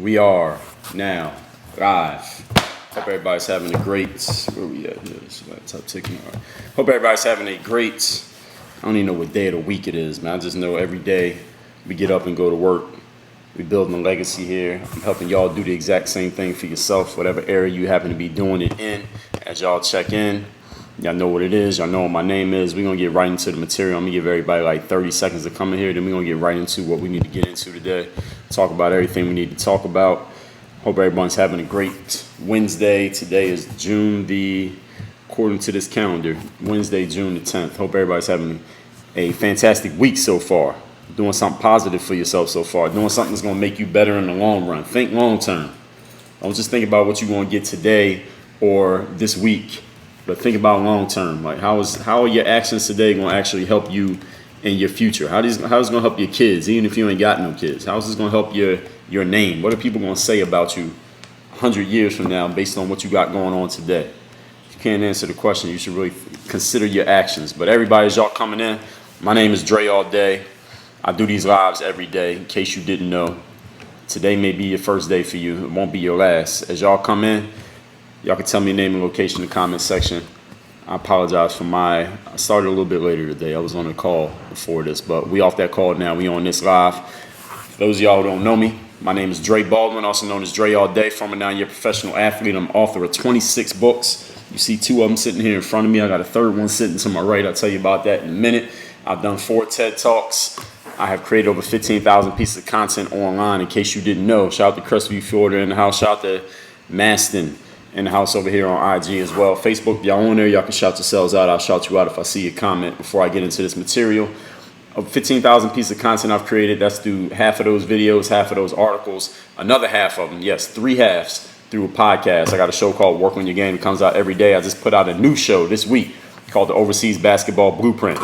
We are now live. Hope everybody's having a great. Where we at here? Top ticking. All right. Hope everybody's having a great. I don't even know what day of the week it is, man. I just know every day we get up and go to work. We're building a legacy here. I'm helping y'all do the exact same thing for yourself, whatever area you happen to be doing it in. As y'all check in, y'all know what it is. Y'all know what my name is. We're going to get right into the material. I'm going to give everybody like 30 seconds to come in here. Then we're going to get right into what we need to get into today. Talk about everything we need to talk about. Hope everyone's having a great Wednesday. Today is according to this calendar, Wednesday, June the 10th. Hope everybody's having a fantastic week so far. Doing something positive for yourself so far. Doing something that's going to make you better in the long run. Think long term. Don't just think about what you're going to get today or this week, but think about long term. Like how are your actions today going to actually help you in your future? How is it going to help your kids, even if you ain't got no kids? How is this going to help your name? What are people going to say about you 100 years from now based on what you got going on today? If you can't answer the question, you should really consider your actions. But everybody, as y'all coming in, my name is Dre all day. I do these lives every day, in case you didn't know. Today may be your first day for you. It won't be your last. As y'all come in, y'all can tell me your name and location in the comment section. I apologize for I started a little bit later today. I was on a call before this, but we off that call now. We on this live. For those of y'all who don't know me, my name is Dre Baldwin, also known as Dre All Day, former 9-year professional athlete. I'm author of 26 books. You see 2 of them sitting here in front of me. I got a third one sitting to my right. I'll tell you about that in a minute. I've done 4 TED Talks. I have created over 15,000 pieces of content online, in case you didn't know. Shout out to Crestview, Florida in the house. Shout out to Maston in the house over here on IG as well. Facebook, y'all on there, y'all can shout yourselves out. I'll shout you out if I see a comment before I get into this material. Of 15,000 pieces of content I've created, that's through half of those videos, half of those articles, another half of them, yes, 3 halves through a podcast. I got a show called Work on Your Game. It comes out every day. I just put out a new show this week called the Overseas Basketball Blueprint.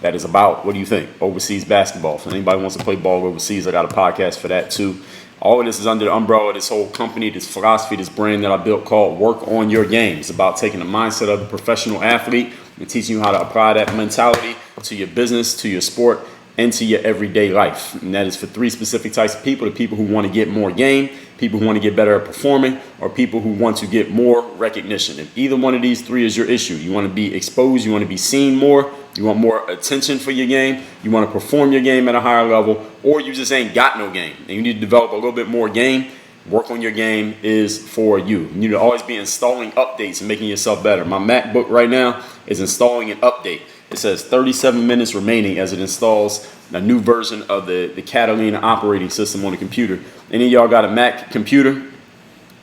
That is about, what do you think, overseas basketball. If anybody wants to play ball overseas, I got a podcast for that too. All of this is under the umbrella of this whole company, this philosophy, this brand that I built called Work on Your Game. It's about taking the mindset of the professional athlete and teaching you how to apply that mentality to your business, to your sport, and to your everyday life. And that is for 3 specific types of people: the people who want to get more game, people who want to get better at performing, or people who want to get more recognition. If either one of these 3 is your issue, you want to be exposed, you want to be seen more, you want more attention for your game, you want to perform your game at a higher level, or you just ain't got no game and you need to develop a little bit more game, Work on Your Game is for you. You need to always be installing updates and making yourself better. My MacBook right now is installing an update. It says 37 minutes remaining as it installs a new version of the Catalina operating system on the computer. Any of y'all got a Mac computer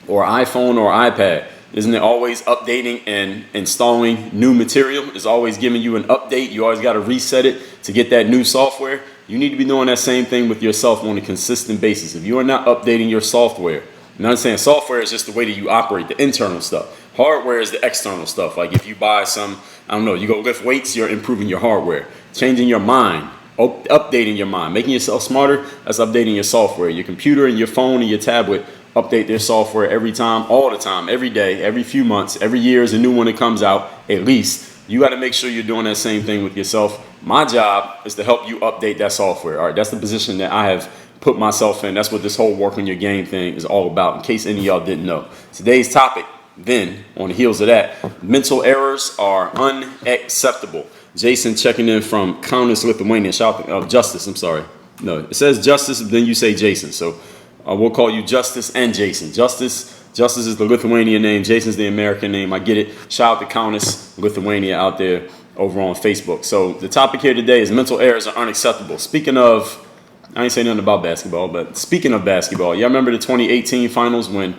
or iPhone or iPad? Isn't it always updating and installing new material? It's always giving you an update. You always got to reset it to get that new software. You need to be doing that same thing with yourself on a consistent basis. If you are not updating your software, and I'm saying software is just the way that you operate, the internal stuff. Hardware is the external stuff. Like if you buy some, you go lift weights, you're improving your hardware. Changing your mind, updating your mind, making yourself smarter, that's updating your software. Your computer and your phone and your tablet update their software every time, all the time, every day, every few months, every year is a new one that comes out, at least. You got to make sure you're doing that same thing with yourself. My job is to help you update that software. All right, that's the position that I have put myself in. That's what this whole Work on Your Game thing is all about, in case any of y'all didn't know. Today's topic, then, on the heels of that, mental errors are unacceptable. Jason checking in from Kaunas, Lithuania. Shout out Justice, I'm sorry. No, it says Justice, then you say Jason. So we'll call you Justice and Jason. Justice is the Lithuanian name. Jason's the American name. I get it. Shout out to Kaunas, Lithuania out there over on Facebook. So the topic here today is mental errors are unacceptable. Speaking of, I ain't saying nothing about basketball, but speaking of basketball, y'all remember the 2018 finals when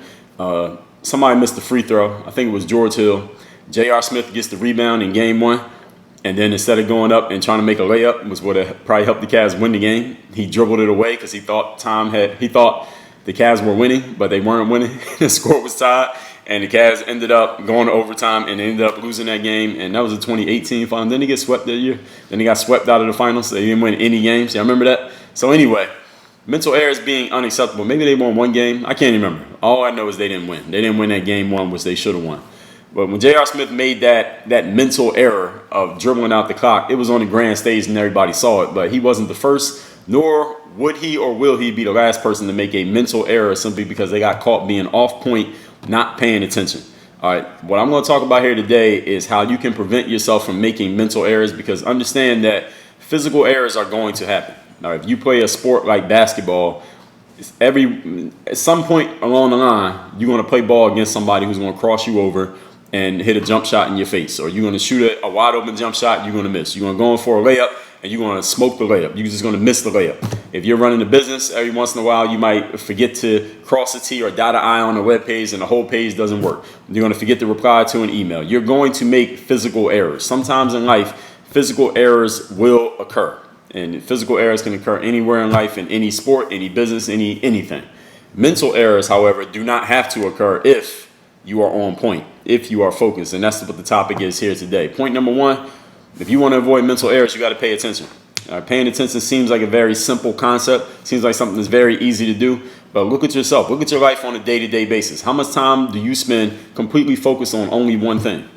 somebody missed the free throw? I think it was George Hill. J.R. Smith gets the rebound in game 1. And then instead of going up and trying to make a layup, was what probably helped the Cavs win the game. He dribbled it away because he thought the Cavs were winning, but they weren't winning. The score was tied, and the Cavs ended up going to overtime and they ended up losing that game. And that was the 2018 final. Then they get swept that year. Then they got swept out of the finals. So they didn't win any games. Y'all remember that? So anyway, mental errors being unacceptable. Maybe they won 1 game. I can't remember. All I know is they didn't win. They didn't win that game 1, which they should have won. But when J.R. Smith made that mental error of dribbling out the clock, it was on the grand stage and everybody saw it. But he wasn't the first nor would he or will he be the last person to make a mental error simply because they got caught being off point, not paying attention. All right, what I'm going to talk about here today is how you can prevent yourself from making mental errors, because understand that physical errors are going to happen. Now, if you play a sport like basketball, at some point along the line, you're going to play ball against somebody who's going to cross you over and hit a jump shot in your face, or you're going to shoot a wide open jump shot, you're going to miss. You're going to go in for a layup, and you're going to smoke the layup. You're just going to miss the layup. If you're running a business, every once in a while, you might forget to cross a T or dot an I on a web page, and the whole page doesn't work. You're going to forget to reply to an email. You're going to make physical errors. Sometimes in life, physical errors will occur. And physical errors can occur anywhere in life, in any sport, any business, anything. Mental errors, however, do not have to occur if you are on point, if you are focused. And that's what the topic is here today. Point number one, if you want to avoid mental errors, you got to pay attention. Paying attention seems like a very simple concept. Seems like something that's very easy to do. But look at yourself. Look at your life on a day-to-day basis. How much time do you spend completely focused on only one thing?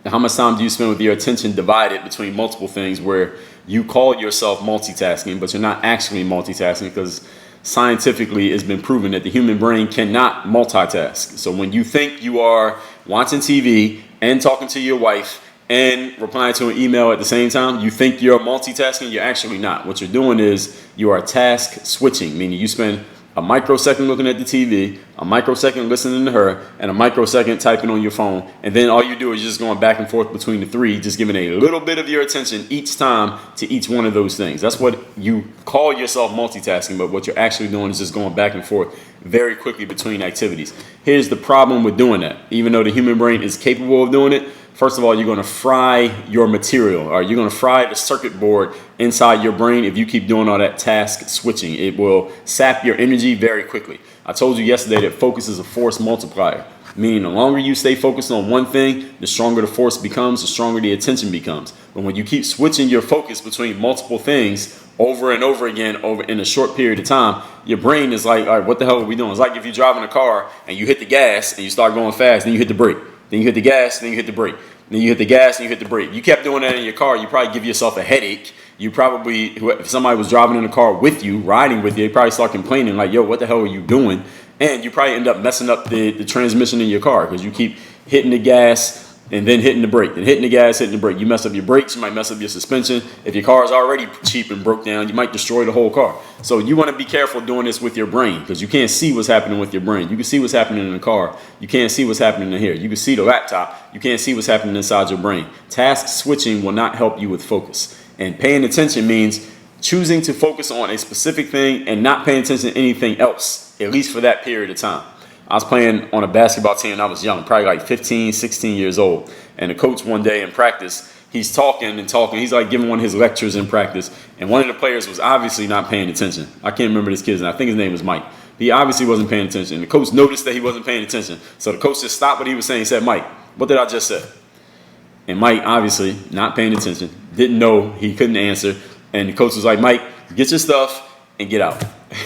And how much time do you spend with your attention divided between multiple things where you call yourself multitasking, but you're not actually multitasking, because scientifically it's been proven that the human brain cannot multitask. So when you think you are watching TV and talking to your wife and replying to an email at the same time, you think you're multitasking, you're actually not. What you're doing is you are task switching, meaning you spend a microsecond looking at the TV, a microsecond listening to her, and a microsecond typing on your phone. And then all you do is just going back and forth between the three, just giving a little bit of your attention each time to each one of those things. That's what you call yourself multitasking, but what you're actually doing is just going back and forth very quickly between activities. Here's the problem with doing that. Even though the human brain is capable of doing it, first of all, you're going to fry your material, or you're going to fry the circuit board inside your brain if you keep doing all that task switching. It will sap your energy very quickly. I told you yesterday that focus is a force multiplier, meaning the longer you stay focused on one thing, the stronger the force becomes, the stronger the attention becomes. But when you keep switching your focus between multiple things over and over again over in a short period of time, your brain is like, all right, what the hell are we doing? It's like if you're driving a car and you hit the gas and you start going fast, then you hit the brake. Then you hit the gas, then you hit the brake. Then you hit the gas, and you hit the brake. You kept doing that in your car, you probably give yourself a headache. You probably, if somebody was driving in the car with you, riding with you, they probably start complaining like, yo, what the hell are you doing? And you probably end up messing up the transmission in your car because you keep hitting the gas and then hitting the brake, and hitting the gas, hitting the brake. You mess up your brakes, you might mess up your suspension. If your car is already cheap and broke down, you might destroy the whole car. So you want to be careful doing this with your brain, because you can't see what's happening with your brain. You can see what's happening in the car. You can't see what's happening in here. You can see the laptop. You can't see what's happening inside your brain. Task switching will not help you with focus. And paying attention means choosing to focus on a specific thing and not paying attention to anything else, at least for that period of time. I was playing on a basketball team when I was young, probably like 15, 16 years old. And the coach one day in practice, he's talking and talking. He's like giving one of his lectures in practice. And one of the players was obviously not paying attention. I can't remember this kid's name. I think his name was Mike. He obviously wasn't paying attention. And the coach noticed that he wasn't paying attention. So the coach just stopped what he was saying and said, Mike, what did I just say? And Mike, obviously not paying attention, didn't know, he couldn't answer. And the coach was like, Mike, get your stuff and get out.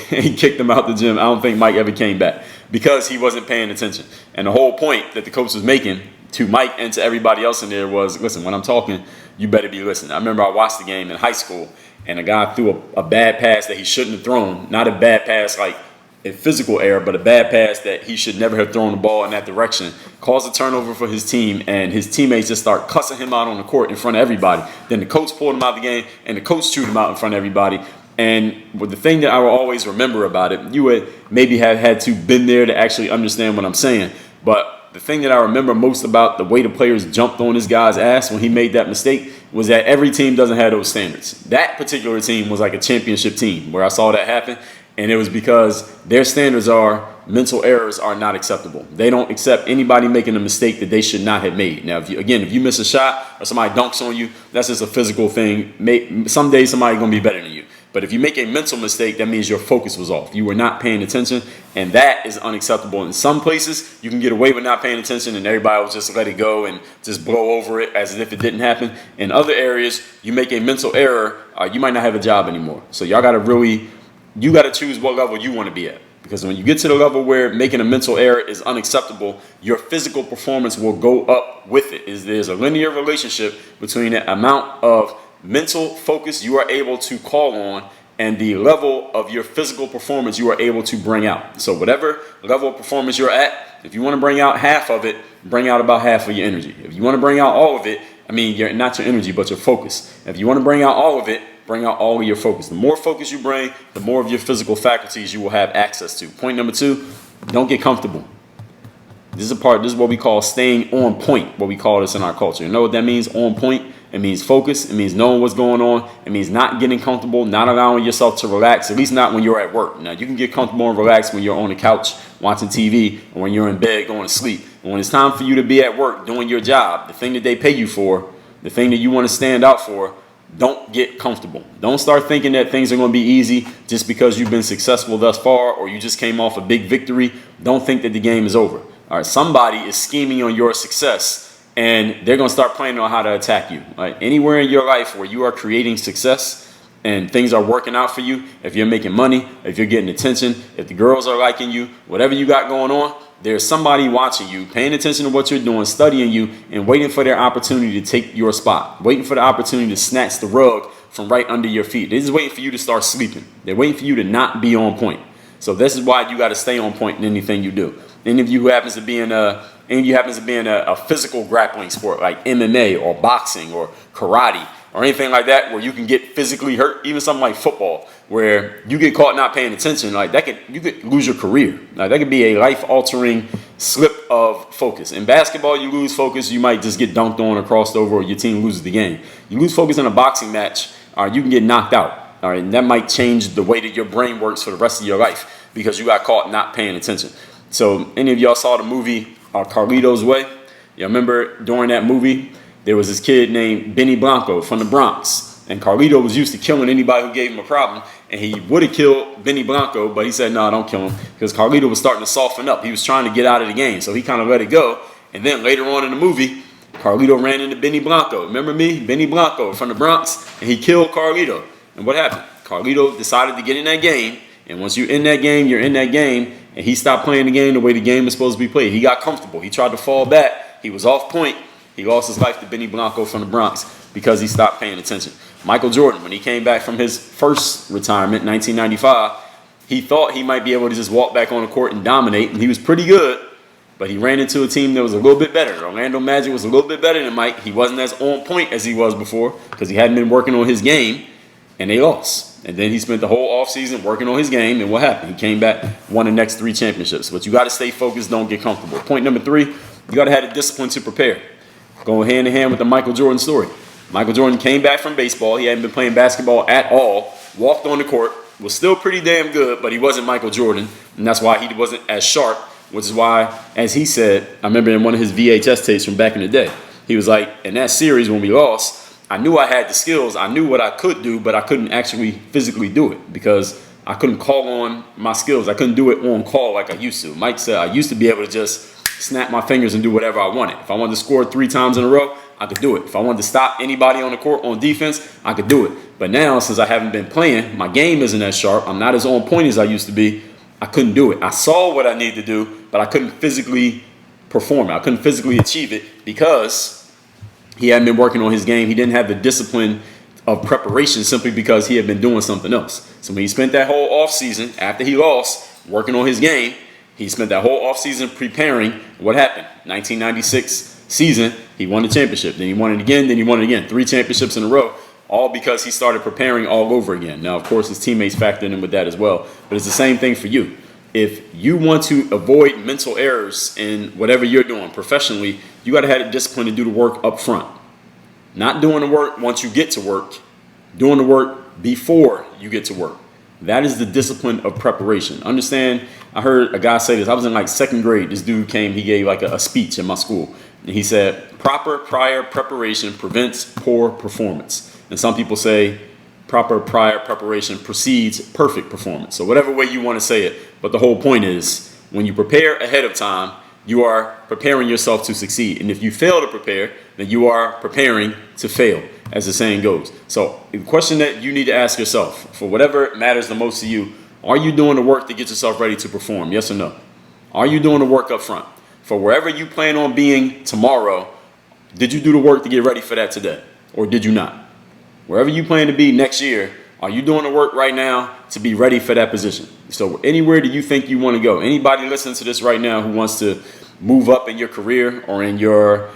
He kicked him out the gym. I don't think Mike ever came back because he wasn't paying attention. And the whole point that the coach was making to Mike and to everybody else in there was, listen, when I'm talking, you better be listening. I remember I watched the game in high school, and a guy threw a bad pass that he shouldn't have thrown. Not a bad pass like a physical error, but a bad pass that he should never have thrown the ball in that direction. Caused a turnover for his team, and his teammates just start cussing him out on the court in front of everybody. Then the coach pulled him out of the game, and the coach chewed him out in front of everybody. And the thing that I will always remember about it, you would maybe have had to been there to actually understand what I'm saying. But the thing that I remember most about the way the players jumped on this guy's ass when he made that mistake was that every team doesn't have those standards. That particular team was like a championship team where I saw that happen. And it was because their standards are mental errors are not acceptable. They don't accept anybody making a mistake that they should not have made. Now, if you miss a shot or somebody dunks on you, that's just a physical thing. Someday somebody's going to be better than you. But if you make a mental mistake, that means your focus was off. You were not paying attention, and that is unacceptable. In some places, you can get away with not paying attention, and everybody will just let it go and just blow over it as if it didn't happen. In other areas, you make a mental error, you might not have a job anymore. So y'all got to you got to choose what level you want to be at. Because when you get to the level where making a mental error is unacceptable, your physical performance will go up with it. There's a linear relationship between the amount of mental focus you are able to call on, and the level of your physical performance you are able to bring out. So whatever level of performance you're at, if you want to bring out half of it, bring out about half of your energy. If you want to bring out all of it, not your energy, but your focus. If you want to bring out all of it, bring out all of your focus. The more focus you bring, the more of your physical faculties you will have access to. Point number 2, don't get comfortable. This is what we call staying on point, what we call this in our culture. You know what that means, on point? It means focus. It means knowing what's going on. It means not getting comfortable, not allowing yourself to relax, at least not when you're at work. Now, you can get comfortable and relax when you're on the couch watching TV, or when you're in bed going to sleep. And when it's time for you to be at work doing your job, the thing that they pay you for, the thing that you want to stand out for, don't get comfortable. Don't start thinking that things are going to be easy just because you've been successful thus far, or you just came off a big victory. Don't think that the game is over. All right, somebody is scheming on your success, and they're going to start planning on how to attack you. Like anywhere in your life where you are creating success and things are working out for you, if you're making money, if you're getting attention, if the girls are liking you, whatever you got going on, there's somebody watching you, paying attention to what you're doing, studying you, and waiting for their opportunity to take your spot, waiting for the opportunity to snatch the rug from right under your feet. They're just waiting for you to start sleeping. They're waiting for you to not be on point. So this is why you got to stay on point in anything you do. Any of you who happens to be in a physical grappling sport like MMA or boxing or karate or anything like that, where you can get physically hurt, even something like football, where you get caught not paying attention, you could lose your career. Like that could be a life-altering slip of focus. In basketball, you lose focus, you might just get dunked on or crossed over, or your team loses the game. You lose focus in a boxing match, you can get knocked out. All right, and that might change the way that your brain works for the rest of your life because you got caught not paying attention. So any of y'all saw the movie Carlito's Way? You remember during that movie, there was this kid named Benny Blanco from the Bronx. And Carlito was used to killing anybody who gave him a problem. And he would have killed Benny Blanco, but he said, no, don't kill him. Because Carlito was starting to soften up. He was trying to get out of the game. So he kind of let it go. And then later on in the movie, Carlito ran into Benny Blanco. Remember me? Benny Blanco from the Bronx. And he killed Carlito. And what happened? Carlito decided to get in that game. And once you're in that game, you're in that game. And he stopped playing the game the way the game is supposed to be played. He got comfortable. He tried to fall back. He was off point. He lost his life to Benny Blanco from the Bronx because he stopped paying attention. Michael Jordan, when he came back from his first retirement, 1995, he thought he might be able to just walk back on the court and dominate, and he was pretty good, but he ran into a team that was a little bit better. Orlando Magic was a little bit better than Mike. He wasn't as on point as he was before because he hadn't been working on his game, and they lost. And then he spent the whole offseason working on his game, and what happened? He came back, won the next 3 championships. But you got to stay focused, don't get comfortable. Point number 3, you got to have the discipline to prepare. Going hand in hand with the Michael Jordan story. Michael Jordan came back from baseball. He hadn't been playing basketball at all. Walked on the court. Was still pretty damn good, but he wasn't Michael Jordan. And that's why he wasn't as sharp, which is why, as he said, I remember in one of his VHS tapes from back in the day, he was like, in that series when we lost, I knew I had the skills. I knew what I could do, but I couldn't actually physically do it because I couldn't call on my skills. I couldn't do it on call like I used to. Mike said I used to be able to just snap my fingers and do whatever I wanted. If I wanted to score 3 times in a row, I could do it. If I wanted to stop anybody on the court on defense, I could do it. But now, since I haven't been playing, my game isn't as sharp. I'm not as on point as I used to be. I couldn't do it. I saw what I needed to do, but I couldn't physically perform it. I couldn't physically achieve it because he hadn't been working on his game. He didn't have the discipline of preparation simply because he had been doing something else. So when he spent that whole offseason, after he lost, working on his game, he spent that whole offseason preparing. What happened? 1996 season, he won the championship. Then he won it again. Then he won it again. 3 championships in a row, all because he started preparing all over again. Now, of course, his teammates factored in with that as well. But it's the same thing for you. If you want to avoid mental errors in whatever you're doing professionally, you got to have the discipline to do the work up front. Not doing the work once you get to work, doing the work before you get to work. That is the discipline of preparation. Understand, I heard a guy say this. I was in like 2nd grade. This dude came, he gave like a speech in my school. And he said, proper prior preparation prevents poor performance. And some people say proper prior preparation precedes perfect performance. So whatever way you want to say it. But the whole point is when you prepare ahead of time, you are preparing yourself to succeed. And if you fail to prepare, then you are preparing to fail, as the saying goes. So the question that you need to ask yourself, for whatever matters the most to you, are you doing the work to get yourself ready to perform? Yes or no? Are you doing the work up front? For wherever you plan on being tomorrow, did you do the work to get ready for that today? Or did you not? Wherever you plan to be next year, are you doing the work right now to be ready for that position? So anywhere that you think you want to go, anybody listening to this right now who wants to move up in your career or in your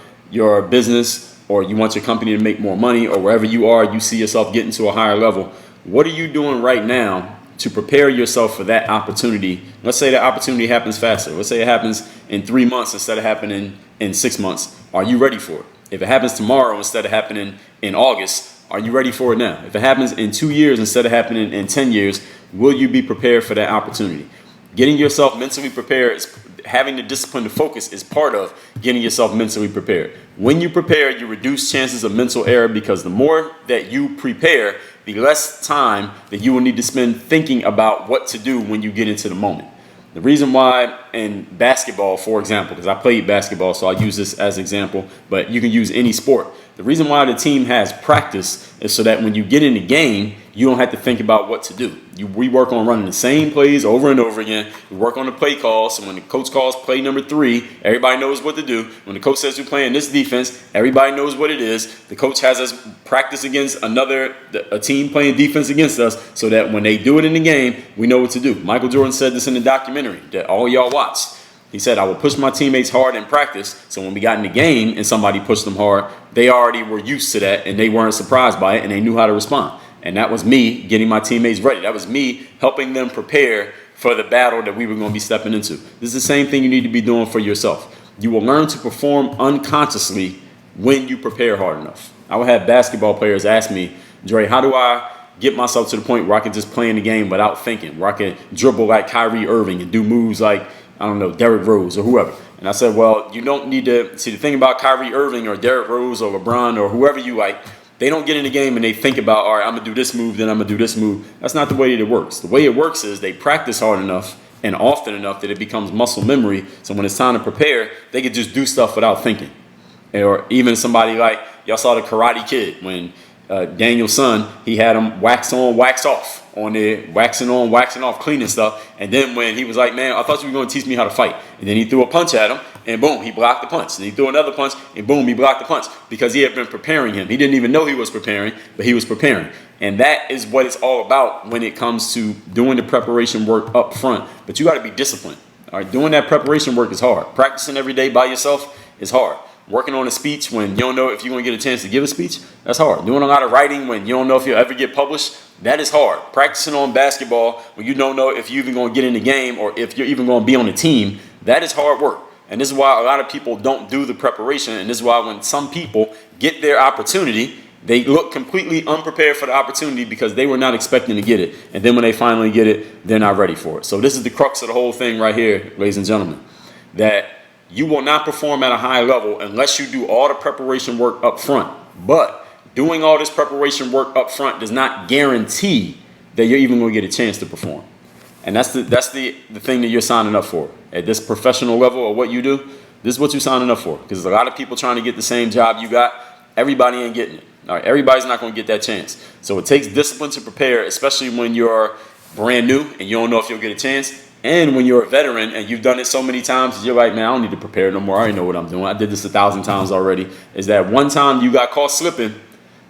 business, or you want your company to make more money, or wherever you are, you see yourself getting to a higher level, what are you doing right now to prepare yourself for that opportunity? Let's say the opportunity happens faster. Let's say it happens in 3 months instead of happening in 6 months. Are you ready for it? If it happens tomorrow instead of happening in August, are you ready for it now? If it happens in 2 years instead of happening in 10 years, will you be prepared for that opportunity? Getting yourself mentally prepared, having the discipline to focus is part of getting yourself mentally prepared. When you prepare, you reduce chances of mental error, because the more that you prepare, the less time that you will need to spend thinking about what to do when you get into the moment. The reason why in basketball, for example, because I played basketball, so I'll use this as an example, but you can use any sport. The reason why the team has practice is so that when you get in the game, you don't have to think about what to do. We work on running the same plays over and over again. We work on the play calls. So when the coach calls play number 3, everybody knows what to do. When the coach says we're playing this defense, everybody knows what it is. The coach has us practice against a team playing defense against us, so that when they do it in the game, we know what to do. Michael Jordan said this in the documentary that all y'all watched. He said, I would push my teammates hard in practice, so when we got in the game and somebody pushed them hard, they already were used to that and they weren't surprised by it, and they knew how to respond. And that was me getting my teammates ready. That was me helping them prepare for the battle that we were going to be stepping into. This is the same thing you need to be doing for yourself. You will learn to perform unconsciously when you prepare hard enough. I would have basketball players ask me, Dre, how do I get myself to the point where I can just play in the game without thinking, where I can dribble like Kyrie Irving and do moves like, I don't know, Derrick Rose or whoever? And I said, well, you don't need to see the thing about Kyrie Irving or Derrick Rose or LeBron or whoever you like. They don't get in the game and they think about, all right, I'm going to do this move, then I'm going to do this move. That's not the way that it works. The way it works is they practice hard enough and often enough that it becomes muscle memory. So when it's time to prepare, they can just do stuff without thinking. Or even somebody like, y'all saw the Karate Kid when Daniel's son, he had him wax on, wax off on there, waxing on, waxing off, cleaning stuff. And then when he was like, man, I thought you were going to teach me how to fight. And then he threw a punch at him, and boom, he blocked the punch. And he threw another punch, and boom, he blocked the punch, because he had been preparing him. He didn't even know he was preparing, but he was preparing. And that is what it's all about when it comes to doing the preparation work up front. But you got to be disciplined. All right, doing that preparation work is hard. Practicing every day by yourself is hard. Working on a speech when you don't know if you're going to get a chance to give a speech, that's hard. Doing a lot of writing when you don't know if you'll ever get published, that is hard. Practicing on basketball when you don't know if you're even going to get in the game or if you're even going to be on the team, that is hard work. And this is why a lot of people don't do the preparation. And this is why when some people get their opportunity, they look completely unprepared for the opportunity because they were not expecting to get it. And then when they finally get it, they're not ready for it. So this is the crux of the whole thing right here, ladies and gentlemen, that you will not perform at a high level unless you do all the preparation work up front. But doing all this preparation work up front does not guarantee that you're even going to get a chance to perform. And that's the thing that you're signing up for. At this professional level of what you do, this is what you're signing up for. Because there's a lot of people trying to get the same job you got. Everybody ain't getting it. All right, everybody's not going to get that chance. So it takes discipline to prepare, especially when you're brand new and you don't know if you'll get a chance. And when you're a veteran and you've done it so many times, you're like, man, I don't need to prepare no more. I already know what I'm doing. I did this 1,000 times already. Is that one time you got caught slipping,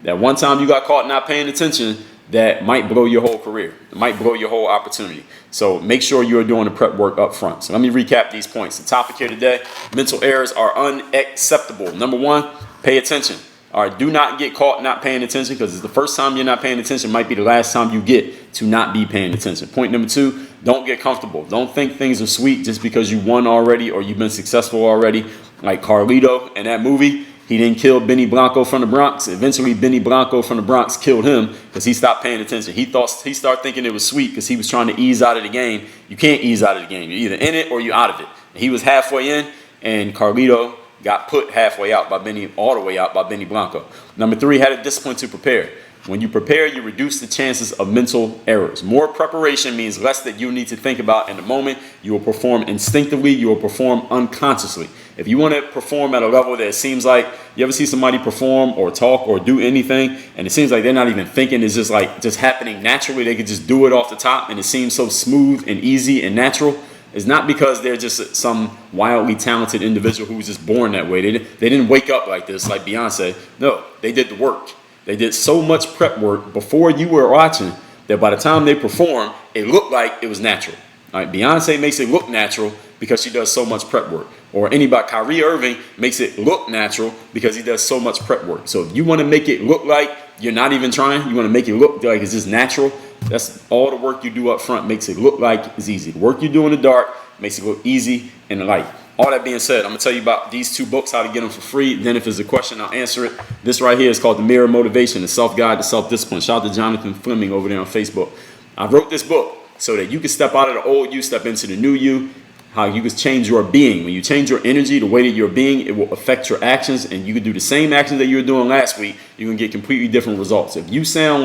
that one time you got caught not paying attention, that might blow your whole career. It might blow your whole opportunity. So make sure you're doing the prep work up front. So let me recap these points. The topic here today, mental errors are unacceptable. Number 1, pay attention. All right, do not get caught not paying attention, because it's the first time you're not paying attention might be the last time you get to not be paying attention. Point number 2, don't get comfortable. Don't think things are sweet just because you won already or you've been successful already. Like Carlito in that movie, he didn't kill Benny Blanco from the Bronx. Eventually, Benny Blanco from the Bronx killed him because he stopped paying attention. He started thinking it was sweet because he was trying to ease out of the game. You can't ease out of the game. You're either in it or you're out of it. And he was halfway in, and Carlito got put halfway out by Benny, all the way out by Benny Blanco. Number 3, had a discipline to prepare. When you prepare, you reduce the chances of mental errors. More preparation means less that you need to think about in the moment. You will perform instinctively. You will perform unconsciously. If you want to perform at a level that it seems like, you ever see somebody perform or talk or do anything, and it seems like they're not even thinking, it's just happening naturally. They could just do it off the top, and it seems so smooth and easy and natural. It's not because they're just some wildly talented individual who was just born that way. They didn't wake up like this, like Beyonce. No, they did the work. They did so much prep work before you were watching that by the time they perform, it looked like it was natural. All right, Beyonce makes it look natural because she does so much prep work. Or anybody, Kyrie Irving makes it look natural because he does so much prep work. So if you want to make it look like you're not even trying, you want to make it look like it's just natural, that's all the work you do up front makes it look like it's easy. The work you do in the dark makes it look easy in the light. All that being said, I'm going to tell you about these 2 books, how to get them for free. Then if there's a question, I'll answer it. This right here is called The Mirror of Motivation, The Self-Guide to Self-Discipline. Shout out to Jonathan Fleming over there on Facebook. I wrote this book so that you can step out of the old you, step into the new you, how you can change your being. When you change your energy, the way that you're being, it will affect your actions, and you can do the same actions that you were doing last week. You're going to get completely different results. If this sounds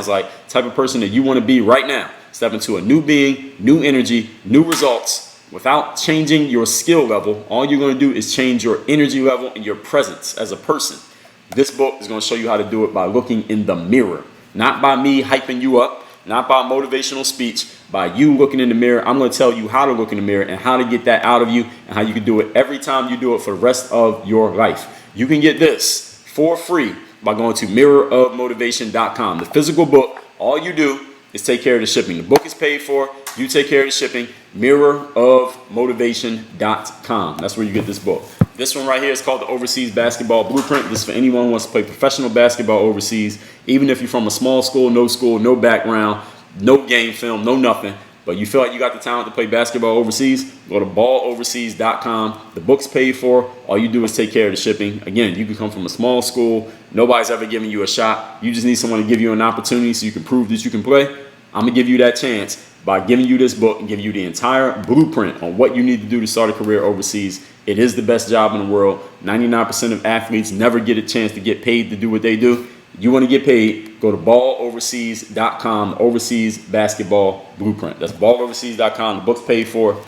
like the type of person that you want to be right now, step into a new being, new energy, new results. Without changing your skill level, all you're going to do is change your energy level and your presence as a person. This book is going to show you how to do it by looking in the mirror, not by me hyping you up, not by motivational speech, by you looking in the mirror. I'm going to tell you how to look in the mirror and how to get that out of you and how you can do it every time you do it for the rest of your life. You can get this for free by going to mirrorofmotivation.com. The physical book, all you do is take care of the shipping. The book is paid for. You take care of the shipping. Mirrorofmotivation.com. That's where you get this book. This one right here is called the Overseas Basketball Blueprint. This is for anyone who wants to play professional basketball overseas, even if you're from a small school, no background, no game film, no nothing, but you feel like you got the talent to play basketball overseas, go to balloverseas.com. The book's paid for. All you do is take care of the shipping. Again, you can come from a small school. Nobody's ever given you a shot. You just need someone to give you an opportunity so you can prove that you can play. I'm going to give you that chance by giving you this book and giving you the entire blueprint on what you need to do to start a career overseas. It is the best job in the world. 99% of athletes never get a chance to get paid to do what they do. You want to get paid, go to balloverseas.com, Overseas Basketball Blueprint. That's balloverseas.com. The book's paid for.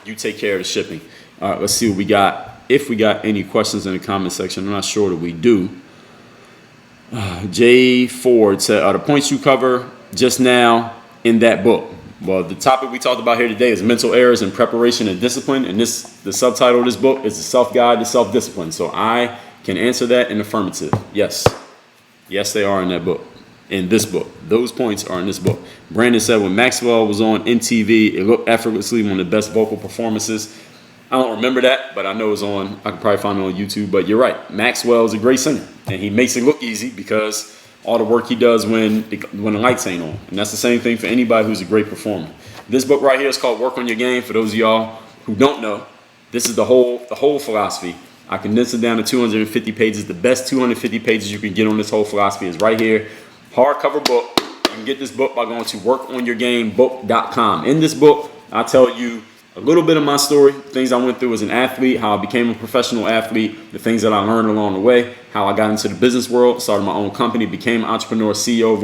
You take care of the shipping. All right, let's see what we got. If we got any questions in the comment section, I'm not sure that we do. Jay Ford said, are the points you cover just now in that book? Well, the topic we talked about here today is mental errors in preparation and discipline. And the subtitle of this book is The Self-Guide to Self-Discipline. So I can answer that in affirmative. Yes. Yes, they are in that book. In this book. Those points are in this book. Brandon said when Maxwell was on MTV, it looked effortlessly one of the best vocal performances. I don't remember that, but I know it's on. I can probably find it on YouTube. But you're right. Maxwell is a great singer. And he makes it look easy because all the work he does when the lights ain't on. And that's the same thing for anybody who's a great performer. This book right here is called Work on Your Game. For those of y'all who don't know, this is the whole philosophy. I condensed it down to 250 pages. The best 250 pages you can get on this whole philosophy is right here. Hardcover book. You can get this book by going to workonyourgamebook.com. In this book, I tell you a little bit of my story, things I went through as an athlete, how I became a professional athlete, the things that I learned along the way, how I got into the business world, started my own company, became an entrepreneur, CEO of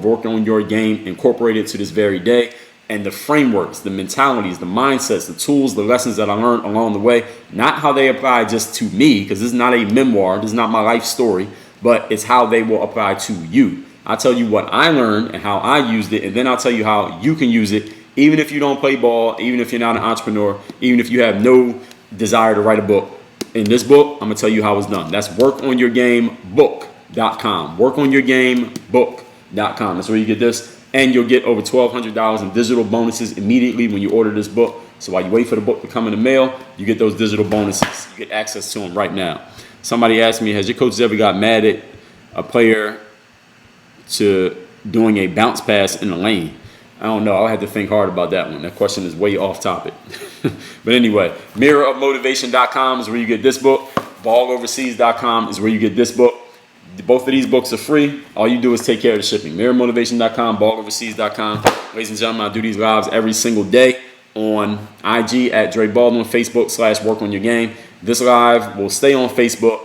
Work on Your Game, incorporated to this very day, and the frameworks, the mentalities, the mindsets, the tools, the lessons that I learned along the way, not how they apply just to me, because this is not a memoir, this is not my life story, but it's how they will apply to you. I'll tell you what I learned and how I used it, and then I'll tell you how you can use it, even if you don't play ball, even if you're not an entrepreneur, even if you have no desire to write a book. In this book, I'm going to tell you how it's done. That's workonyourgamebook.com. Workonyourgamebook.com. That's where you get this. And you'll get over $1,200 in digital bonuses immediately when you order this book. So while you wait for the book to come in the mail, you get those digital bonuses. You get access to them right now. Somebody asked me, has your coaches ever got mad at a player to doing a bounce pass in the lane? I don't know. I'll have to think hard about that one. That question is way off topic. But anyway, mirrorofmotivation.com is where you get this book. Balloverseas.com is where you get this book. Both of these books are free. All you do is take care of the shipping. Mirrormotivation.com, balloverseas.com. Ladies and gentlemen, I do these lives every single day on IG at Dre Baldwin, Facebook /workonyourgame. This live will stay on Facebook.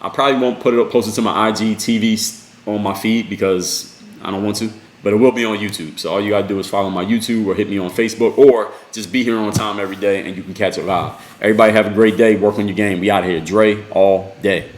I probably won't put it up closer to my IG TV on my feed because I don't want to. But it will be on YouTube. So all you got to do is follow my YouTube or hit me on Facebook or just be here on time every day and you can catch it live. Everybody have a great day. Work on your game. We out here. Dre all day.